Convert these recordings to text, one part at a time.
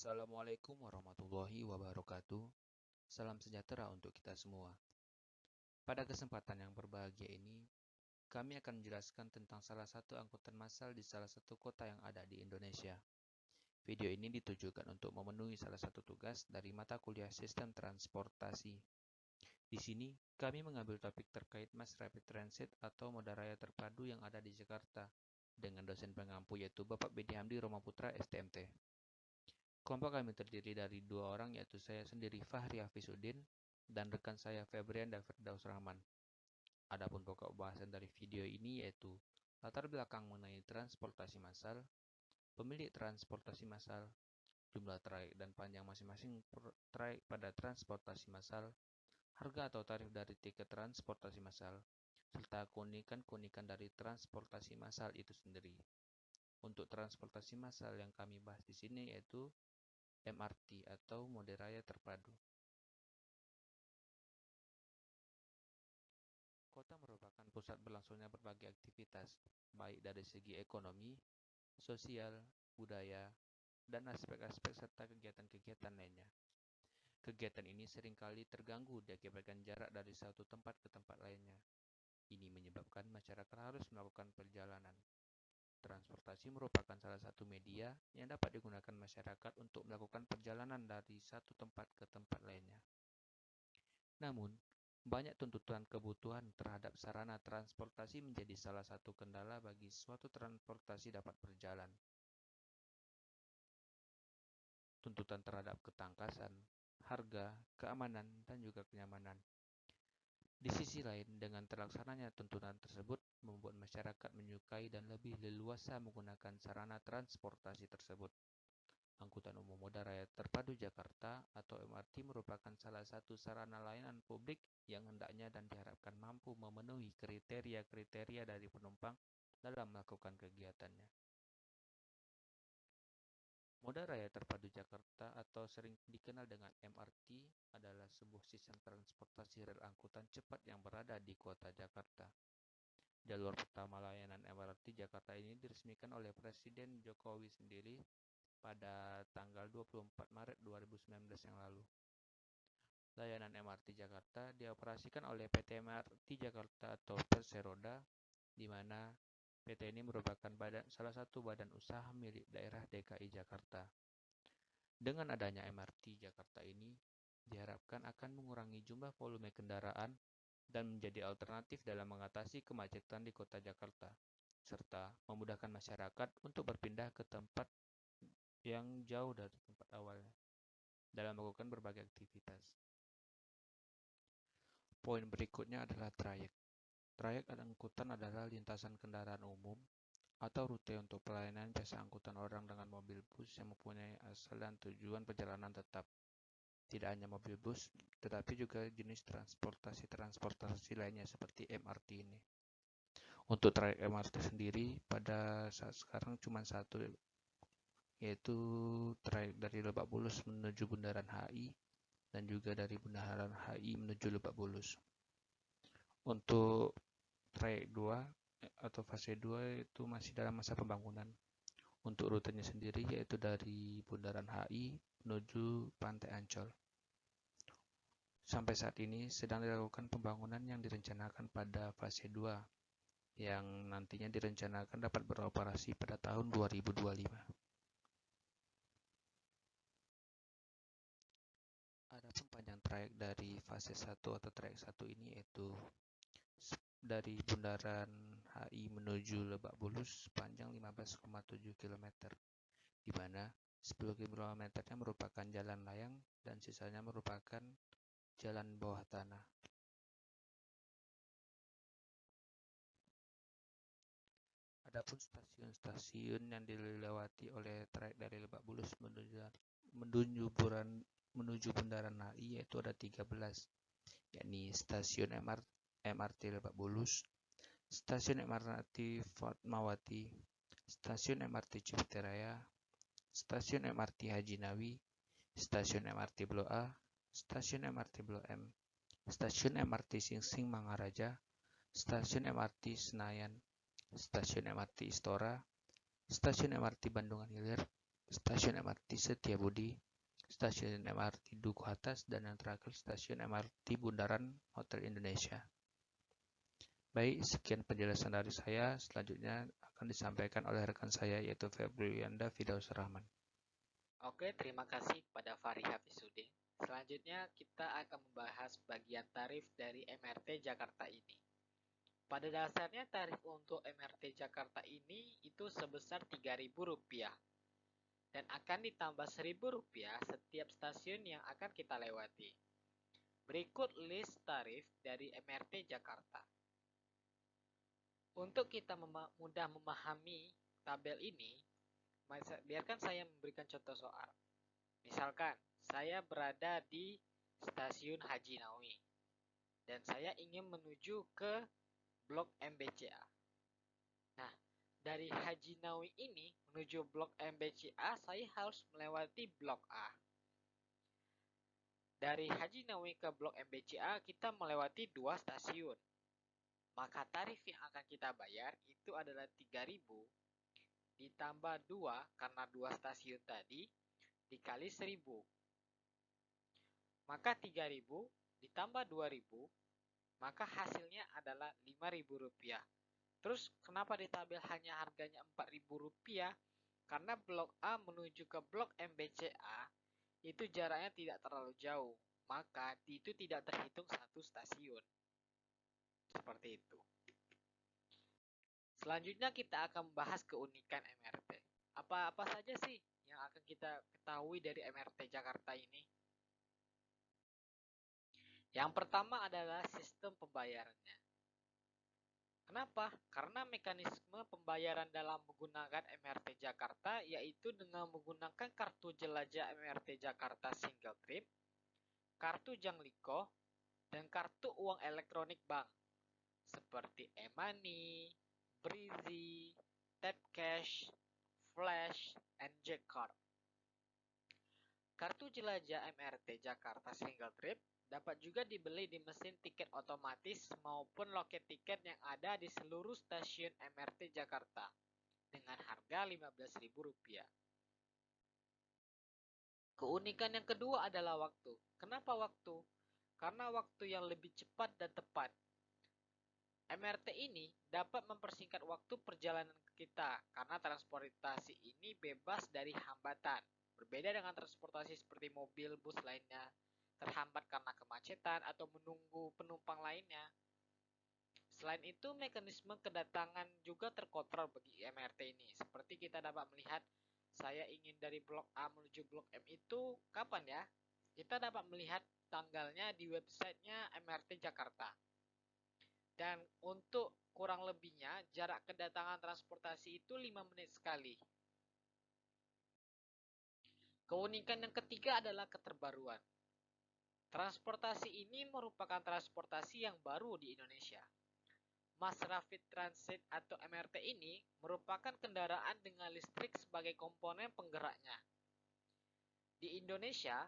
Assalamualaikum warahmatullahi wabarakatuh. Salam sejahtera untuk kita semua. Pada kesempatan yang berbahagia ini, kami akan menjelaskan tentang salah satu angkutan massal di salah satu kota yang ada di Indonesia. Video ini ditujukan untuk memenuhi salah satu tugas dari mata kuliah Sistem Transportasi. Di sini, kami mengambil topik terkait Mass Rapid Transit atau moda raya terpadu yang ada di Jakarta dengan dosen pengampu yaitu Bapak Bedi Hamdi Romaputra STMT. Kelompok kami terdiri dari dua orang, yaitu saya sendiri Fahri Hafisuddin dan rekan saya Febrian dan Firdaus Rahman. Adapun pokok bahasan dari video ini yaitu latar belakang mengenai transportasi massal, pemilik transportasi massal, jumlah trayek dan panjang masing-masing trayek pada transportasi massal, harga atau tarif dari tiket transportasi massal, serta keunikan-keunikan dari transportasi massal itu sendiri. Untuk transportasi massal yang kami bahas di sini yaitu MRT atau moda raya terpadu. Kota merupakan pusat berlangsungnya berbagai aktivitas, baik dari segi ekonomi, sosial, budaya, dan aspek-aspek serta kegiatan-kegiatan lainnya. Kegiatan ini seringkali terganggu diakibatkan jarak dari satu tempat ke tempat lainnya. Ini menyebabkan masyarakat harus melakukan perjalanan. Transportasi merupakan salah satu media yang dapat digunakan masyarakat untuk melakukan perjalanan dari satu tempat ke tempat lainnya. Namun, banyak tuntutan kebutuhan terhadap sarana transportasi menjadi salah satu kendala bagi suatu transportasi dapat berjalan. Tuntutan terhadap ketangkasan, harga, keamanan, dan juga kenyamanan. Di sisi lain, dengan terlaksananya tuntutan tersebut membuat masyarakat menyukai dan lebih leluasa menggunakan sarana transportasi tersebut. Angkutan Umum Moda Raya Terpadu Jakarta atau MRT merupakan salah satu sarana layanan publik yang hendaknya dan diharapkan mampu memenuhi kriteria-kriteria dari penumpang dalam melakukan kegiatannya. Moda Raya Terpadu Jakarta atau sering dikenal dengan MRT adalah sebuah sistem transportasi rel angkutan cepat yang berada di kota Jakarta. Jalur pertama layanan MRT Jakarta ini diresmikan oleh Presiden Jokowi sendiri pada tanggal 24 Maret 2019 yang lalu. Layanan MRT Jakarta dioperasikan oleh PT MRT Jakarta atau Perseroda, di mana PT ini merupakan salah satu badan usaha milik daerah DKI Jakarta. Dengan adanya MRT Jakarta ini, diharapkan akan mengurangi jumlah volume kendaraan dan menjadi alternatif dalam mengatasi kemacetan di kota Jakarta, serta memudahkan masyarakat untuk berpindah ke tempat yang jauh dari tempat awalnya dalam melakukan berbagai aktivitas. Poin berikutnya adalah trayek. Trayek angkutan adalah lintasan kendaraan umum atau rute untuk pelayanan jasa angkutan orang dengan mobil bus yang mempunyai asal dan tujuan perjalanan tetap. Tidak hanya mobil bus, tetapi juga jenis transportasi lainnya seperti MRT ini. Untuk trayek MRT sendiri pada saat sekarang cuma satu, yaitu trayek dari Lebak Bulus menuju Bundaran HI dan juga dari Bundaran HI menuju Lebak Bulus. Untuk trayek 2 atau fase 2 itu masih dalam masa pembangunan. Untuk rutenya sendiri yaitu dari Bundaran HI menuju Pantai Ancol. Sampai saat ini sedang dilakukan pembangunan yang direncanakan pada fase 2 yang nantinya direncanakan dapat beroperasi pada tahun 2025. Adapun panjang trayek dari fase 1 atau trayek 1 ini yaitu dari Bundaran HI menuju Lebak Bulus sepanjang 15,7 km, di mana 10 km-nya merupakan jalan layang dan sisanya merupakan jalan bawah tanah. Adapun stasiun-stasiun yang dilewati oleh trayek dari Lebak Bulus menuju Bundaran HI yaitu ada 13, yakni stasiun MRT Lebak Bulus, stasiun MRT Fatmawati, stasiun MRT Cipete stasiun MRT Haji Nawi, stasiun MRT Blok A, stasiun MRT Blok M, stasiun MRT Singsing Mangaraja, stasiun MRT Senayan, stasiun MRT Istora, stasiun MRT Bandungan Hilir, stasiun MRT Setiabudi, stasiun MRT Duku Atas, dan yang terakhir stasiun MRT Bundaran Hotel Indonesia. Baik, sekian penjelasan dari saya. Selanjutnya akan disampaikan oleh rekan saya yaitu Febrianda Firdaus Rahman. Oke, terima kasih kepada Fahri Hafizudin. Selanjutnya kita akan membahas bagian tarif dari MRT Jakarta ini. Pada dasarnya tarif untuk MRT Jakarta ini itu sebesar Rp3.000 dan akan ditambah Rp1.000 setiap stasiun yang akan kita lewati. Berikut list tarif dari MRT Jakarta. Untuk kita mudah memahami tabel ini, biarkan saya memberikan contoh soal. Misalkan, saya berada di stasiun Haji Nawawi dan saya ingin menuju ke Blok MBCA. Nah, dari Haji Nawawi ini menuju Blok MBCA, saya harus melewati Blok A. Dari Haji Nawawi ke Blok MBCA, kita melewati 2 stasiun. Maka tarif yang akan kita bayar itu adalah 3.000 ditambah 2 karena 2 stasiun tadi dikali 1.000. Maka 3.000 ditambah 2.000, maka hasilnya adalah Rp5.000. Terus kenapa di tabel hanya harganya Rp4.000? Karena blok A menuju ke blok MBCA itu jaraknya tidak terlalu jauh, maka itu tidak terhitung satu stasiun. Seperti itu. Selanjutnya kita akan membahas keunikan MRT. Apa-apa saja sih yang akan kita ketahui dari MRT Jakarta ini? Yang pertama adalah sistem pembayarannya. Kenapa? Karena mekanisme pembayaran dalam menggunakan MRT Jakarta yaitu dengan menggunakan kartu jelajah MRT Jakarta single trip, kartu Jangliko, dan kartu uang elektronik bank seperti e-money, Breezy, Tap Cash, Flash, and J-Card. Kartu jelajah MRT Jakarta single trip dapat juga dibeli di mesin tiket otomatis maupun loket tiket yang ada di seluruh stasiun MRT Jakarta dengan harga Rp15.000. Keunikan yang kedua adalah waktu. Kenapa waktu? Karena waktu yang lebih cepat dan tepat. MRT ini dapat mempersingkat waktu perjalanan kita karena transportasi ini bebas dari hambatan. Berbeda dengan transportasi seperti mobil, bus lainnya, terhambat karena kemacetan atau menunggu penumpang lainnya. Selain itu, mekanisme kedatangan juga terkontrol bagi MRT ini. Seperti kita dapat melihat, saya ingin dari blok A menuju blok M itu kapan ya? Kita dapat melihat tanggalnya di websitenya MRT Jakarta. Dan untuk kurang lebihnya, jarak kedatangan transportasi itu 5 menit sekali. Keunikan yang ketiga adalah keterbaruan. Transportasi ini merupakan transportasi yang baru di Indonesia. Mass Rapid Transit atau MRT ini merupakan kendaraan dengan listrik sebagai komponen penggeraknya. Di Indonesia,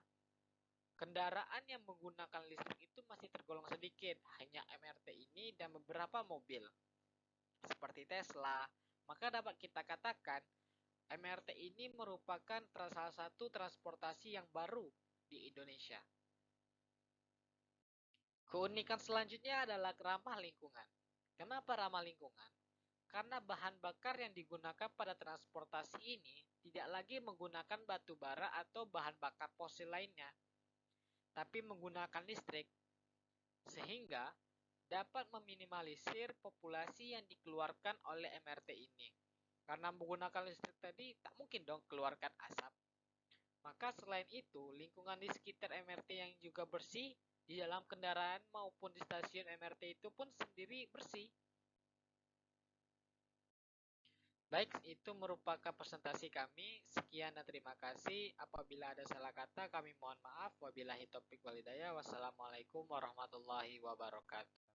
kendaraan yang menggunakan listrik itu masih tergolong sedikit, hanya MRT ini dan beberapa mobil, seperti Tesla. Maka dapat kita katakan, MRT ini merupakan salah satu transportasi yang baru di Indonesia. Keunikan selanjutnya adalah ramah lingkungan. Kenapa ramah lingkungan? Karena bahan bakar yang digunakan pada transportasi ini tidak lagi menggunakan batu bara atau bahan bakar fosil lainnya, tapi menggunakan listrik, sehingga dapat meminimalisir populasi yang dikeluarkan oleh MRT ini. Karena menggunakan listrik tadi, tak mungkin dong keluarkan asap. Maka selain itu, lingkungan di sekitar MRT yang juga bersih, di dalam kendaraan maupun di stasiun MRT itu pun sendiri bersih. Baik, itu merupakan presentasi kami. Sekian dan terima kasih. Apabila ada salah kata, kami mohon maaf. Wabillahi taufiq walhidayah. Wassalamualaikum warahmatullahi wabarakatuh.